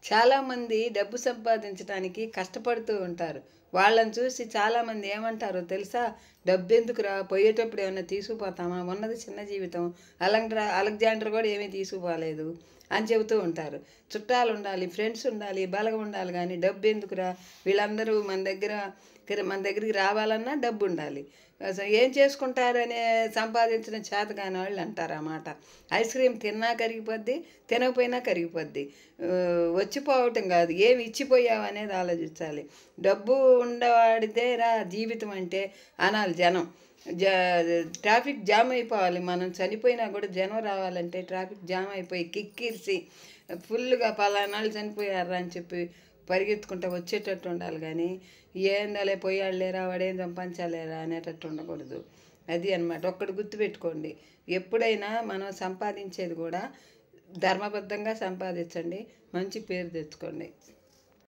చాలామంది డబ్బు సంపాదించడానికి కష్టపడుతూ ఉంటారు. వాళ్ళని చూసి చాలామంది ఏమంటారో తెలుసా? డబ్బు ఎందుకురా, పోయేటప్పుడు ఏమైనా తీసుకుపోతామా, ఉన్నది చిన్న జీవితం, అలెగ్జాండర్ కూడా ఏమీ తీసుకుపోలేదు అని చెబుతూ ఉంటారు. చుట్టాలు ఉండాలి, ఫ్రెండ్స్ ఉండాలి, బలగం ఉండాలి, కానీ డబ్బు ఎందుకురా, వీళ్ళందరూ మన దగ్గరికి రావాలన్నా డబ్బు ఉండాలి. అసలు ఏం చేసుకుంటారనే సంపాదించిన చేత కాని వాళ్ళు అంటారు అన్నమాట. ఐస్ క్రీమ్ తిన్నా కరిగిపోద్ది, తినకపోయినా కరిగిపోద్ది. వచ్చిపోవటం కాదు, ఏమి ఇచ్చిపోయావు అనేది ఆలోచించాలి. డబ్బు ఉండవాడిదే రా జీవితం అంటే అనాలి జనం. ట్రాఫిక్ జామ్ అయిపోవాలి. మనం చనిపోయినా కూడా జనం రావాలంటే ట్రాఫిక్ జామ్ అయిపోయి కిక్కిరిసి ఫుల్గా పలానాళ్ళు చనిపోయారా అని చెప్పి పరిగెత్తుకుంటూ వచ్చేటట్టు ఉండాలి. కానీ ఏందలే పోయాళ్ళేరా, వాడేం సంపాదించాలేరా అనేటట్టు ఉండకూడదు. అది అన్నమాట. ఒక్కటి గుర్తుపెట్టుకోండి, ఎప్పుడైనా మనం సంపాదించేది కూడా ధర్మబద్ధంగా సంపాదించండి, మంచి పేరు తెచ్చుకోండి.